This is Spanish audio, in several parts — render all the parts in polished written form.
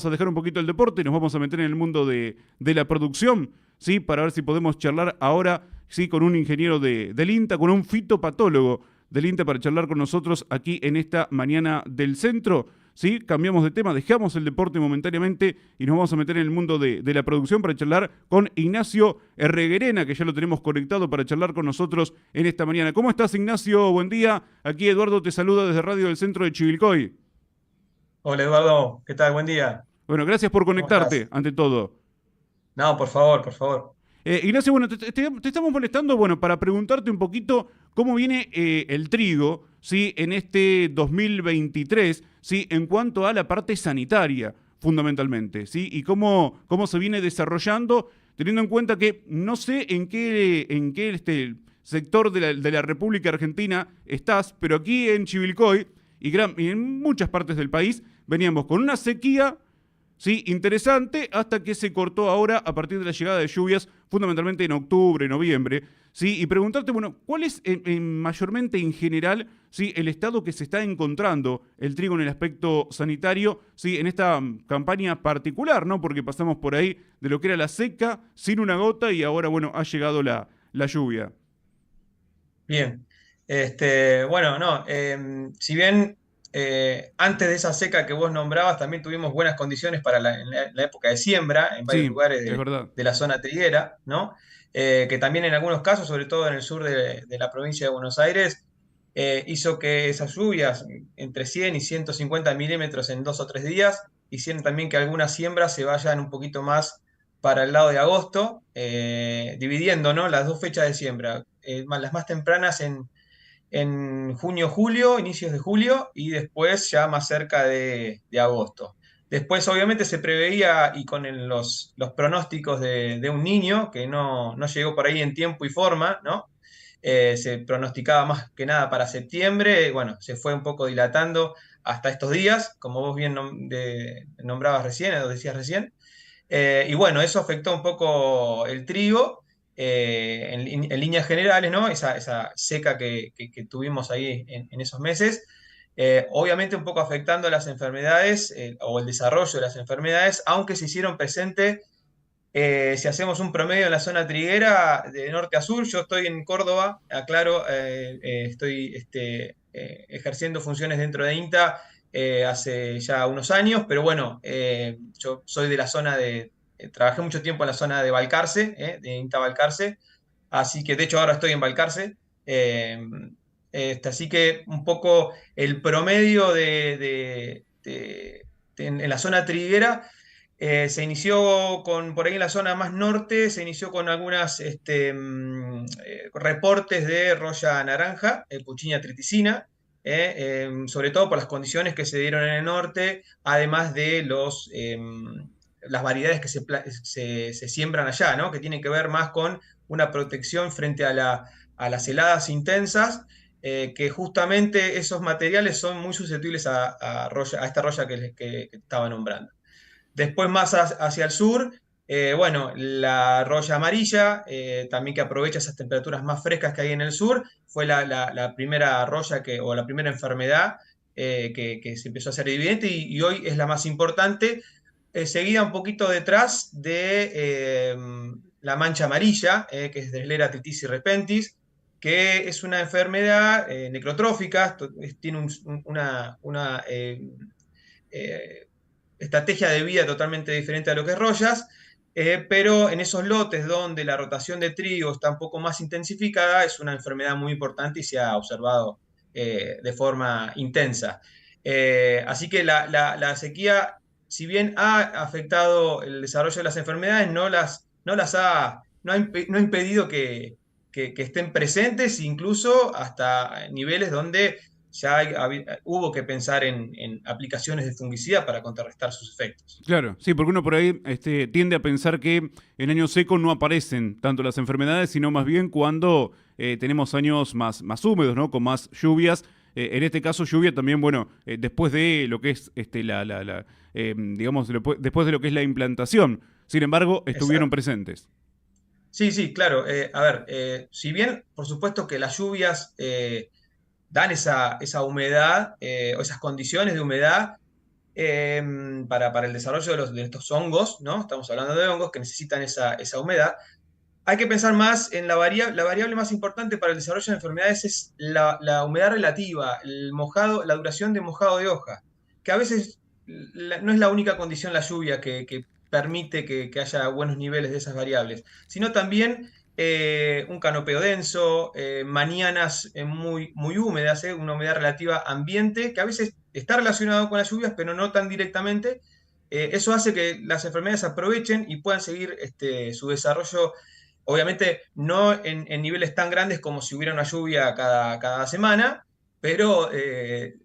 a dejar un poquito el deporte y nos vamos a meter en el mundo de la producción, ¿sí? Para ver si podemos charlar ahora, ¿sí? Con un ingeniero del INTA, con un fitopatólogo del INTA para charlar con nosotros aquí en esta mañana del centro. ¿Sí? Cambiamos de tema, dejamos el deporte momentáneamente y nos vamos a meter en el mundo de la producción para charlar con Ignacio Herreguerena, que ya lo tenemos conectado para charlar con nosotros en esta mañana. ¿Cómo estás, Ignacio? Buen día. Aquí Eduardo te saluda desde Radio del Centro de Chivilcoy. Hola Eduardo, ¿qué tal? Buen día. Bueno, gracias por ¿Cómo estás? conectarte, ante todo. No, por favor, por favor. Ignacio, bueno, te estamos molestando, bueno, para preguntarte un poquito cómo viene el trigo, ¿sí? En este 2023, ¿sí? En cuanto a la parte sanitaria, fundamentalmente, ¿sí? Y cómo se viene desarrollando, teniendo en cuenta que no sé en qué sector de la República Argentina estás, pero aquí en Chivilcoy y en muchas partes del país veníamos con una sequía. Sí, interesante, hasta que se cortó ahora a partir de la llegada de lluvias, fundamentalmente en octubre, noviembre. Sí, y preguntarte, bueno, ¿cuál es mayormente en general, sí, el estado que se está encontrando el trigo en el aspecto sanitario, sí, en esta campaña particular, ¿no? Porque pasamos por ahí de lo que era la seca, sin una gota, y ahora, bueno, ha llegado la lluvia. Bien. Bueno, no, si bien antes de esa seca que vos nombrabas, también tuvimos buenas condiciones para la época de siembra en varios Sí, lugares es de, verdad. de la zona triguera, ¿no? Que también en algunos casos, sobre todo en el sur de la provincia de Buenos Aires, hizo que esas lluvias, entre 100 y 150 milímetros en 2 o 3 días, hicieron también que algunas siembras se vayan un poquito más para el lado de agosto, dividiendo, ¿no? Las dos fechas de siembra, las más tempranas en junio, julio, inicios de julio, y después ya más cerca de agosto. Después, obviamente, se preveía, y con los pronósticos de un niño que no llegó por ahí en tiempo y forma, ¿no? Se pronosticaba más que nada para septiembre, bueno, se fue un poco dilatando hasta estos días, como vos bien nombrabas recién, o decías recién. Y bueno, eso afectó un poco el trigo, en líneas generales, ¿no? Esa seca que tuvimos ahí en esos meses. Obviamente un poco afectando las enfermedades, o el desarrollo de las enfermedades, aunque se hicieron presente. Si hacemos un promedio en la zona triguera de norte a sur, yo estoy en Córdoba, aclaro, estoy ejerciendo funciones dentro de INTA hace ya unos años, pero bueno, yo soy de la zona trabajé mucho tiempo en la zona de Balcarce, de INTA Balcarce, así que de hecho ahora estoy en Balcarce. eh, Así que un poco el promedio en la zona triguera, se inició por ahí en la zona más norte, se inició con algunas reportes de roya naranja, Puccinia triticina, sobre todo por las condiciones que se dieron en el norte, además de las variedades que se siembran allá, ¿no? Que tienen que ver más con una protección frente a las heladas intensas, que justamente esos materiales son muy susceptibles a esta roya que estaba nombrando. Después más hacia el sur, bueno, la roya amarilla, también que aprovecha esas temperaturas más frescas que hay en el sur, fue la primera roya o la primera enfermedad que se empezó a hacer evidente, y hoy es la más importante, seguida un poquito detrás de la mancha amarilla, que es Dreslera tritici repentis, que es una enfermedad necrotrófica, tiene una eh, estrategia de vida totalmente diferente a lo que es Royas, pero en esos lotes donde la rotación de trigo está un poco más intensificada, es una enfermedad muy importante y se ha observado de forma intensa. Así que la sequía, si bien ha afectado el desarrollo de las enfermedades, no ha impedido que estén presentes, incluso hasta niveles donde ya hubo que pensar en aplicaciones de fungicida para contrarrestar sus efectos. Claro, sí, porque uno por ahí tiende a pensar que en año seco no aparecen tanto las enfermedades, sino más bien cuando tenemos años más húmedos, ¿no? Con más lluvias. En este caso, lluvia también, bueno, después de lo que es digamos, después de lo que es la implantación. Sin embargo, estuvieron Exacto. presentes. Sí, sí, claro. A ver, si bien por supuesto que las lluvias dan esa humedad, o esas condiciones de humedad, para el desarrollo de estos hongos, ¿no? Estamos hablando de hongos que necesitan esa humedad. Hay que pensar más en la variable más importante para el desarrollo de enfermedades es la humedad relativa, el mojado, la duración de mojado de hoja, que a veces no es la única condición la lluvia que permite que haya buenos niveles de esas variables, sino también un canopeo denso, mañanas muy húmedas, una humedad relativa ambiente, que a veces está relacionado con las lluvias, pero no tan directamente. Eso hace que las enfermedades aprovechen y puedan seguir su desarrollo. Obviamente no en niveles tan grandes como si hubiera una lluvia cada semana, pero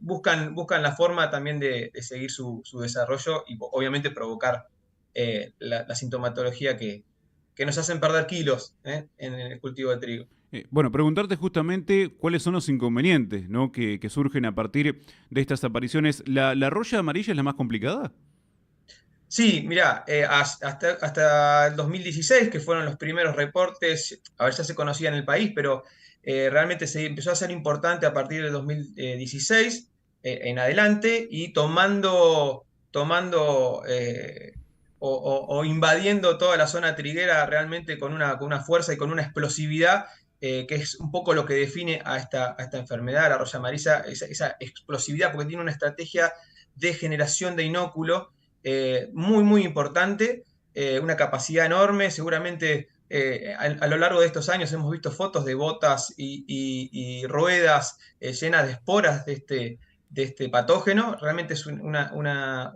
buscan la forma también de seguir su desarrollo y obviamente provocar la sintomatología que nos hacen perder kilos en el cultivo de trigo. Bueno, preguntarte justamente cuáles son los inconvenientes, ¿no? que surgen a partir de estas apariciones. ¿La roya amarilla es la más complicada? Sí, mira, hasta el 2016, que fueron los primeros reportes, a ver, ya se conocía en el país, pero realmente se empezó a ser importante a partir del 2016 en adelante y tomando o invadiendo toda la zona triguera realmente con una fuerza y con una explosividad que es un poco lo que define a esta enfermedad, la roya amarilla, esa explosividad, porque tiene una estrategia de generación de inóculo muy importante, una capacidad enorme. Seguramente a lo largo de estos años hemos visto fotos de botas y ruedas llenas de esporas de este patógeno. Realmente es una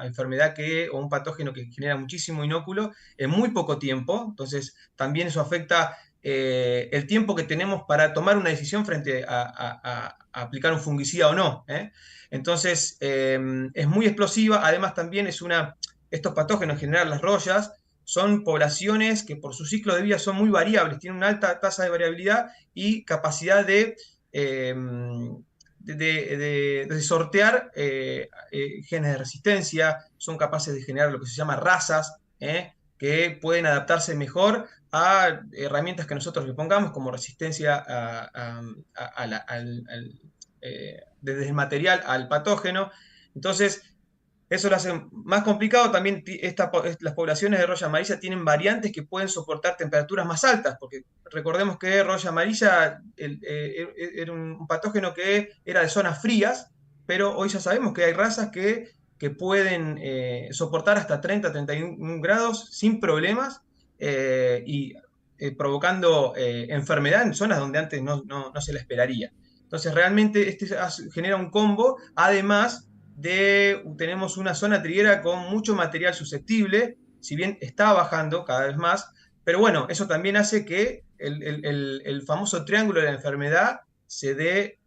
enfermedad o un patógeno que genera muchísimo inóculo en muy poco tiempo. Entonces, también eso afecta el tiempo que tenemos para tomar una decisión frente a aplicar un fungicida o no. Entonces, es muy explosiva. Además, también estos patógenos, en general las royas, son poblaciones que por su ciclo de vida son muy variables, tienen una alta tasa de variabilidad y capacidad eh, de sortear genes de resistencia, son capaces de generar lo que se llama razas, que pueden adaptarse mejor a herramientas que nosotros le pongamos, como resistencia desde el material al patógeno. Entonces, eso lo hace más complicado. También las poblaciones de roya amarilla tienen variantes que pueden soportar temperaturas más altas, porque recordemos que roya amarilla era un patógeno que era de zonas frías, pero hoy ya sabemos que hay razas que pueden soportar hasta 30-31 grados sin problemas y provocando enfermedad en zonas donde antes no se la esperaría. Entonces, realmente genera un combo, además tenemos una zona triguera con mucho material susceptible, si bien está bajando cada vez más, pero bueno, eso también hace que el famoso triángulo de la enfermedad se dé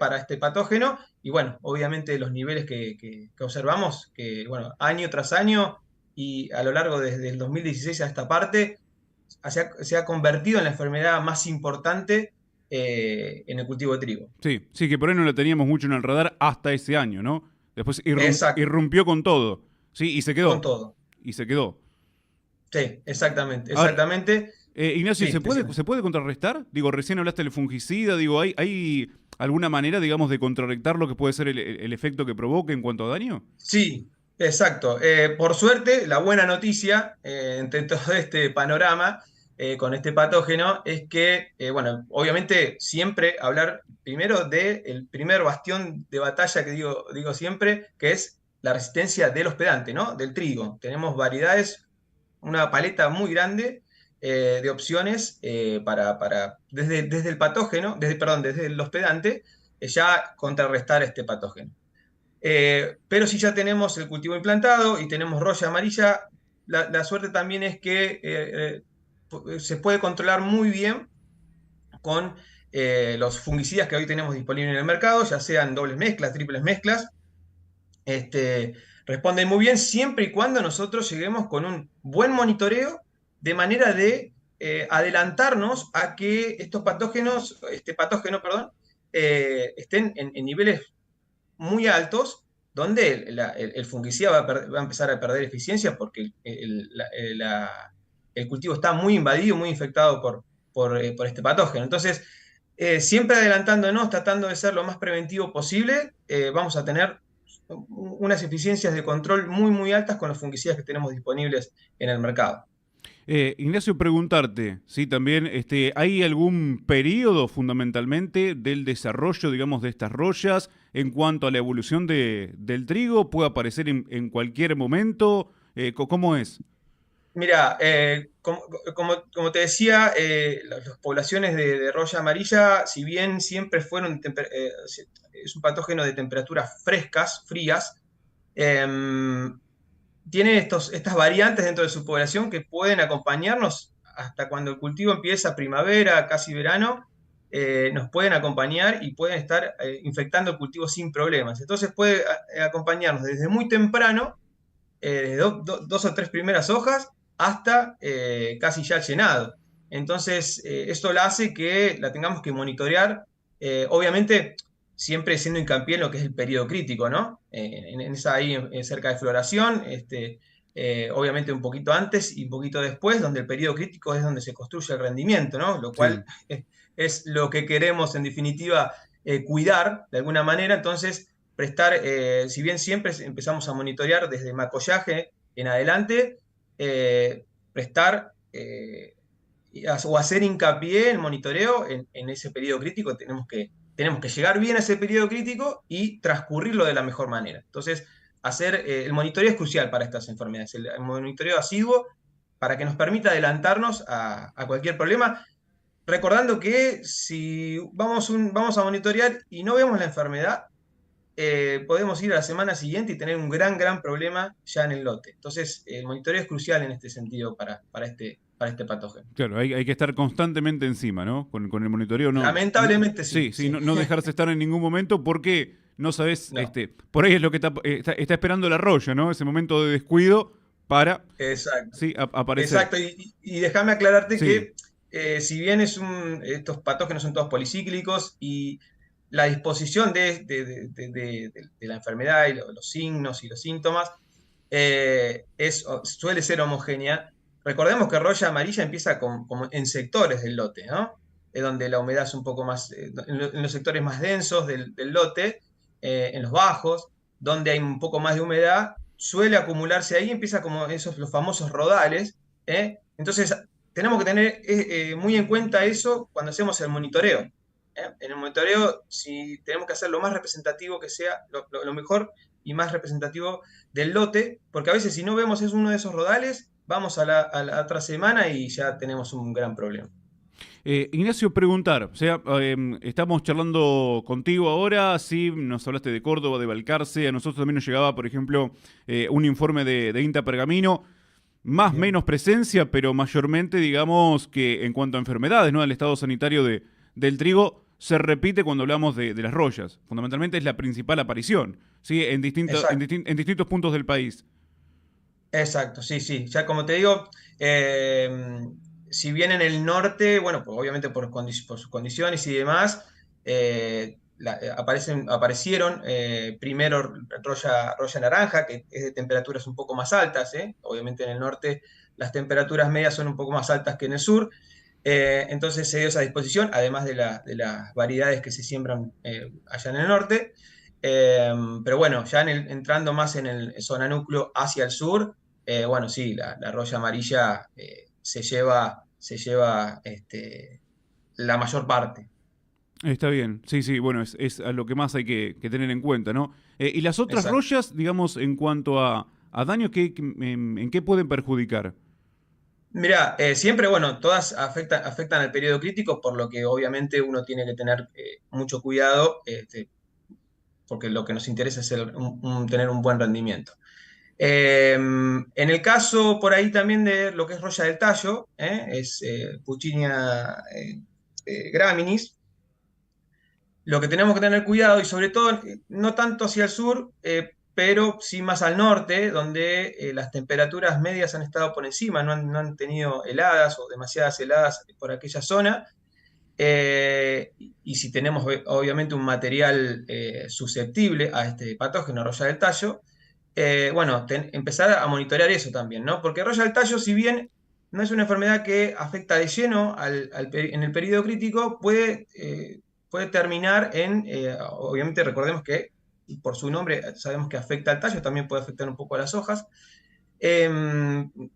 para este patógeno, y bueno, obviamente los niveles que observamos, que bueno, año tras año y a lo largo desde el 2016 a esta parte, se ha convertido en la enfermedad más importante en el cultivo de trigo. Sí, sí, que por ahí no la teníamos mucho en el radar hasta ese año, ¿no? Después Exacto, irrumpió con todo, ¿sí? Y se con quedó, todo. y se quedó. Sí, exactamente, Ahora, exactamente. Ignacio, Sí, decime. ¿se puede contrarrestar? Digo, recién hablaste del fungicida, digo, ¿hay alguna manera, digamos, de contrarrestar lo que puede ser el efecto que provoque en cuanto a daño? Sí, exacto. Por suerte, la buena noticia entre todo este panorama con este patógeno es que, bueno, obviamente siempre hablar primero del primer bastión de batalla que digo siempre, que es la resistencia del hospedante, ¿no? Del trigo. Tenemos variedades, una paleta muy grande de opciones desde el patógeno, desde el hospedante, ya contrarrestar este patógeno. Pero si ya tenemos el cultivo implantado y tenemos roya amarilla, la suerte también es que se puede controlar muy bien con los fungicidas que hoy tenemos disponibles en el mercado, ya sean dobles mezclas, triples mezclas. Este, Responden muy bien siempre y cuando nosotros lleguemos con un buen monitoreo de manera de adelantarnos a que este patógeno, perdón, estén en niveles muy altos, donde el fungicida va a empezar a perder eficiencia porque el cultivo está muy invadido, muy infectado por este patógeno. Entonces, siempre adelantándonos, tratando de ser lo más preventivo posible, vamos a tener unas eficiencias de control muy, muy altas con los fungicidas que tenemos disponibles en el mercado. Ignacio, preguntarte, ¿sí? También, ¿hay algún periodo fundamentalmente del desarrollo, digamos, de estas rollas en cuanto a la evolución del trigo? ¿Puede aparecer en cualquier momento? ¿Cómo es? Mira, como te decía, las poblaciones de roya amarilla, si bien siempre fueron, es un patógeno de temperaturas frescas, frías, em, tiene estas variantes dentro de su población que pueden acompañarnos hasta cuando el cultivo empieza primavera, casi verano, nos pueden acompañar y pueden estar infectando el cultivo sin problemas. Entonces puede acompañarnos desde muy temprano, desde dos o tres primeras hojas, hasta casi ya llenado. Entonces, esto la hace que la tengamos que monitorear, obviamente siempre siendo hincapié en lo que es el periodo crítico, ¿no? En esa ahí cerca de floración, obviamente un poquito antes y un poquito después, donde el periodo crítico es donde se construye el rendimiento, ¿no? Lo cual Sí. es lo que queremos en definitiva cuidar de alguna manera. Entonces, prestar, si bien siempre empezamos a monitorear desde macollaje en adelante, prestar o hacer hincapié en monitoreo en ese periodo crítico. Tenemos que llegar bien a ese periodo crítico y transcurrirlo de la mejor manera. Entonces, el monitoreo es crucial para estas enfermedades, el monitoreo asiduo para que nos permita adelantarnos a cualquier problema, recordando que si vamos a monitorear y no vemos la enfermedad, podemos ir a la semana siguiente y tener un gran problema ya en el lote. Entonces, el monitoreo es crucial en este sentido para este patógeno. Claro, hay que estar constantemente encima, ¿no? Con el monitoreo, no, Lamentablemente sí, sí, sí, sí. no dejarse estar en ningún momento porque no sabes, No, por ahí es lo que está esperando el arroyo, ¿no? Ese momento de descuido para, exacto. sí, aparecer. Exacto, y déjame aclararte Sí, que si bien estos patógenos son todos policíclicos y la disposición de la enfermedad y los signos y los síntomas suele ser homogénea. Recordemos que roya amarilla empieza como en sectores del lote, ¿no? Es donde la humedad es un poco más, en los sectores más densos del lote, en los bajos, donde hay un poco más de humedad, suele acumularse ahí, empieza como los famosos rodales, ¿eh? Entonces, tenemos que tener muy en cuenta eso cuando hacemos el monitoreo. En el monitoreo, si tenemos que hacer lo más representativo que sea, lo mejor y más representativo del lote, porque a veces si no vemos es uno de esos rodales, vamos a la otra semana y ya tenemos un gran problema. Ignacio, preguntar, o sea, estamos charlando contigo ahora, sí, nos hablaste de Córdoba, de Balcarce, a nosotros también nos llegaba, por ejemplo, un informe de INTA Pergamino, más Bien. menos presencia, pero mayormente, digamos, que en cuanto a enfermedades, ¿no? Al estado sanitario del trigo, se repite cuando hablamos de las rollas. Fundamentalmente es la principal aparición, ¿sí? Exacto, En distintos puntos del país. exacto, sí, sí. Ya como te digo, si bien en el norte, bueno, pues obviamente por sus condiciones y demás, aparecieron primero roya naranja, que es de temperaturas un poco más altas, ¿eh? Obviamente en el norte las temperaturas medias son un poco más altas que en el sur. Entonces se dio esa disposición, además de las variedades que se siembran allá en el norte. Pero bueno, ya entrando más en el zona núcleo hacia el sur, bueno, sí, la roya amarilla se lleva la mayor parte. Está bien, sí, sí, bueno, es a lo que más hay que tener en cuenta, ¿no? Y las otras Exacto. rollas, digamos, en cuanto a daños, ¿en qué pueden perjudicar? Mira, siempre, bueno, todas afectan al periodo crítico, por lo que obviamente uno tiene que tener mucho cuidado, porque lo que nos interesa es tener un buen rendimiento. En el caso por ahí también de lo que es roya del tallo, es Puccinia graminis, lo que tenemos que tener cuidado, y sobre todo no tanto hacia el sur, pero sí más al norte, donde las temperaturas medias han estado por encima, no han tenido heladas o demasiadas heladas por aquella zona. Y si tenemos obviamente un material susceptible a este patógeno, roya del tallo, bueno, empezar a monitorear eso también, ¿no? Porque roya del tallo, si bien no es una enfermedad que afecta de lleno en el periodo crítico, puede terminar obviamente recordemos que por su nombre sabemos que afecta al tallo, también puede afectar un poco a las hojas.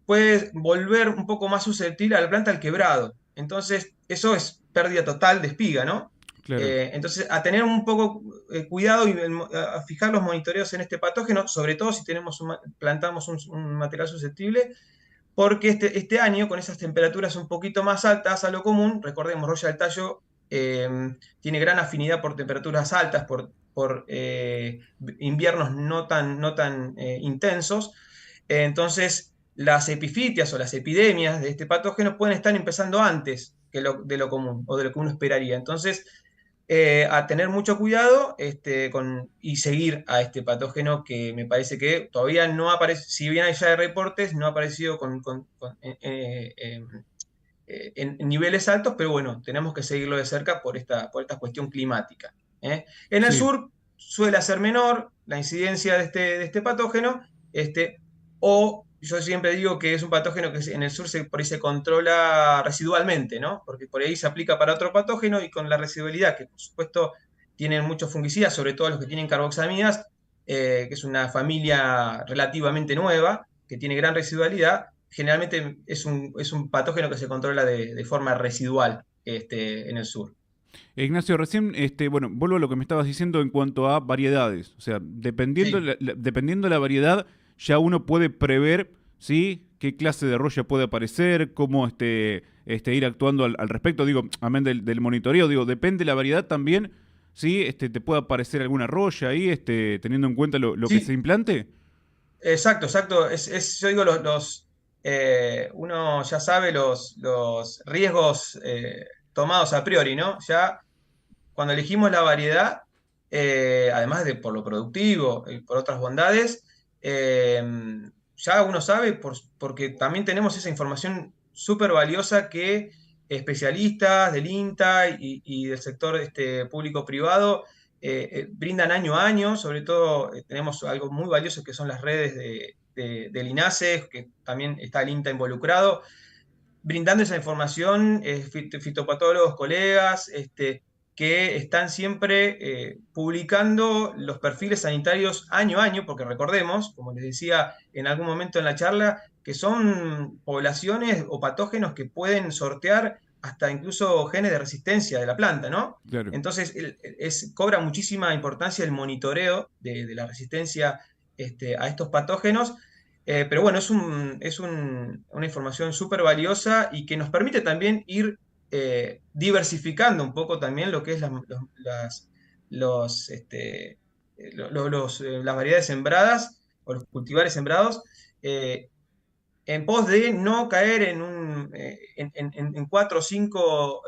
Puede volver un poco más susceptible a la planta al quebrado. Entonces, eso es pérdida total de espiga, ¿no? Claro. Entonces, a tener un poco cuidado y a fijar los monitoreos en este patógeno, sobre todo si plantamos un material susceptible, porque este año, con esas temperaturas un poquito más altas a lo común, recordemos, Roya del Tallo tiene gran afinidad por temperaturas altas, por inviernos no tan intensos. Entonces, las epifitias o las epidemias de este patógeno pueden estar empezando antes de lo común o de lo que uno esperaría. Entonces, a tener mucho cuidado y seguir a este patógeno que me parece que todavía no aparece, si bien hay ya reportes, no ha aparecido en niveles altos, pero bueno, tenemos que seguirlo de cerca por esta cuestión climática. ¿Eh? En el Sí. sur suele ser menor la incidencia de este patógeno, o yo siempre digo que es un patógeno que en el sur por ahí se controla residualmente, ¿no? Porque por ahí se aplica para otro patógeno y con la residualidad, que por supuesto tienen muchos fungicidas, sobre todo los que tienen carboxamidas, que es una familia relativamente nueva, que tiene gran residualidad, generalmente es un patógeno que se controla de forma residual en el sur. Ignacio, recién, bueno, vuelvo a lo que me estabas diciendo en cuanto a variedades. O sea, dependiendo Sí, dependiendo la variedad, ya uno puede prever, ¿sí? Qué clase de roya puede aparecer, cómo ir actuando al respecto. Digo, amén del monitoreo, digo, depende de la variedad también, ¿sí? Te puede aparecer alguna roya ahí, teniendo en cuenta lo que se sí, implante. exacto, exacto. Yo digo, uno ya sabe los riesgos tomados a priori, ¿no? Ya cuando elegimos la variedad, además de por lo productivo y por otras bondades, eh, ya uno sabe, porque también tenemos esa información súper valiosa que especialistas del INTA y del sector público-privado brindan año a año. Sobre todo tenemos algo muy valioso que son las redes del INASE, que también está el INTA involucrado, brindando esa información, fitopatólogos, colegas, que están siempre publicando los perfiles sanitarios año a año, porque recordemos, como les decía en algún momento en la charla, que son poblaciones o patógenos que pueden sortear hasta incluso genes de resistencia de la planta, ¿no? Claro. Entonces, cobra muchísima importancia el monitoreo de la resistencia a estos patógenos, pero bueno, una información súper valiosa y que nos permite también ir diversificando un poco también lo que es los, este, las variedades sembradas o los cultivares sembrados, eh, en pos de no caer en cuatro o cinco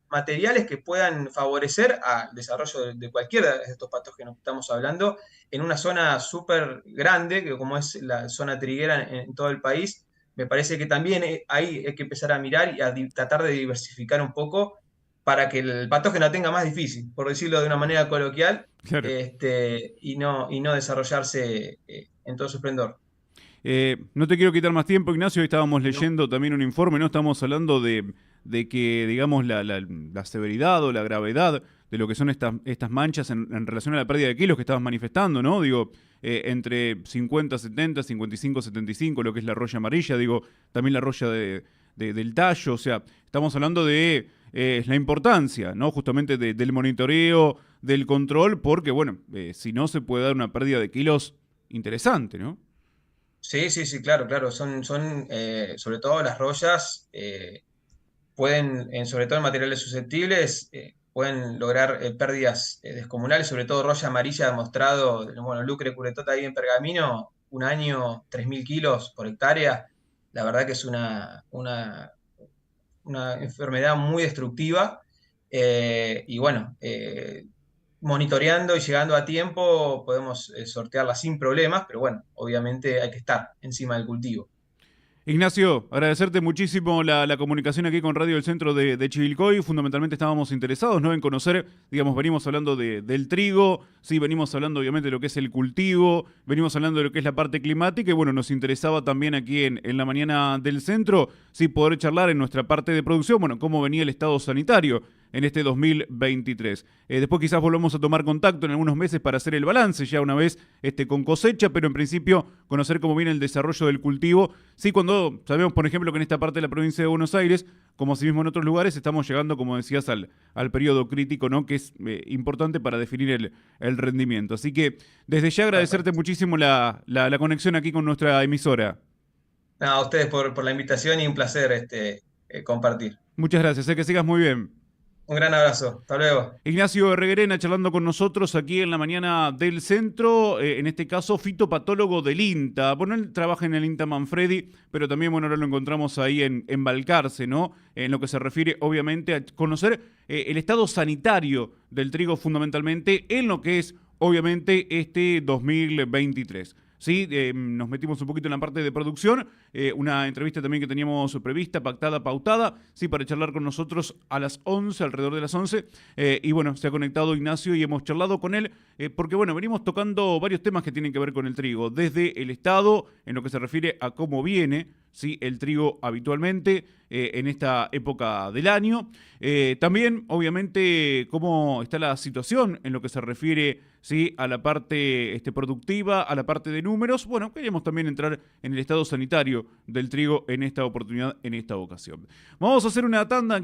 materiales que puedan favorecer al desarrollo de cualquiera de estos patógenos que estamos hablando en una zona súper grande, que como es la zona triguera en todo el país. Me parece que también ahí hay que empezar a mirar y a tratar de diversificar un poco para que el patógeno tenga más difícil, por decirlo de una manera coloquial, Claro. y no desarrollarse en todo su esplendor. No te quiero quitar más tiempo, Ignacio. Hoy estábamos No. leyendo también un informe, ¿no? Estamos hablando de que, digamos, la severidad o la gravedad de lo que son estas manchas en relación a la pérdida de kilos que estabas manifestando, ¿no? Digo, entre 50, 70, 55, 75, lo que es la roya amarilla, digo, también la roya del tallo. O sea, estamos hablando de la importancia, ¿no? Justamente del monitoreo, del control, porque, bueno, si no se puede dar una pérdida de kilos interesante, ¿no? Sí, sí, sí, claro, claro. Sobre todo las rollas, pueden, sobre todo en materiales susceptibles, pueden lograr pérdidas descomunales. Sobre todo roya amarilla ha demostrado, bueno, Lucre Curetota ahí en Pergamino, un año, 3.000 kilos por hectárea. La verdad que es una enfermedad muy destructiva. Y bueno, monitoreando y llegando a tiempo podemos sortearla sin problemas, pero bueno, obviamente hay que estar encima del cultivo. Ignacio, agradecerte muchísimo la comunicación aquí con Radio del Centro de Chivilcoy. Fundamentalmente estábamos interesados, ¿no?, en conocer, digamos, venimos hablando del trigo, sí, venimos hablando obviamente de lo que es el cultivo, venimos hablando de lo que es la parte climática y bueno, nos interesaba también aquí en la mañana del centro, sí, poder charlar en nuestra parte de producción, bueno, cómo venía el estado sanitario en este 2023. Después quizás volvamos a tomar contacto en algunos meses para hacer el balance, ya una vez con cosecha, pero en principio conocer cómo viene el desarrollo del cultivo. Sí, cuando sabemos, por ejemplo, que en esta parte de la provincia de Buenos Aires, como asimismo en otros lugares, estamos llegando, como decías, al periodo crítico, ¿no? Que es importante para definir el rendimiento. Así que desde ya agradecerte muchísimo la conexión aquí con nuestra emisora. No, a ustedes por la invitación y un placer compartir. Muchas gracias, que sigas muy bien. Un gran abrazo. Hasta luego. Ignacio Reguerena charlando con nosotros aquí en la mañana del centro, en este caso fitopatólogo del INTA. Bueno, él trabaja en el INTA Manfredi, pero también, bueno, ahora lo encontramos ahí en Balcarce, ¿no? En lo que se refiere, obviamente, a conocer el estado sanitario del trigo fundamentalmente en lo que es, obviamente, este 2023. Sí, nos metimos un poquito en la parte de producción, una entrevista también que teníamos prevista, pactada, pautada, sí, para charlar con nosotros a las 11, alrededor de las 11, y bueno, se ha conectado Ignacio y hemos charlado con él, porque bueno, venimos tocando varios temas que tienen que ver con el trigo, desde el estado, en lo que se refiere a cómo viene, sí, el trigo habitualmente en esta época del año. También, obviamente, cómo está la situación en lo que se refiere, sí, a la parte productiva, a la parte de números. Bueno, queríamos también entrar en el estado sanitario del trigo en esta oportunidad, en esta ocasión. Vamos a hacer una tanda.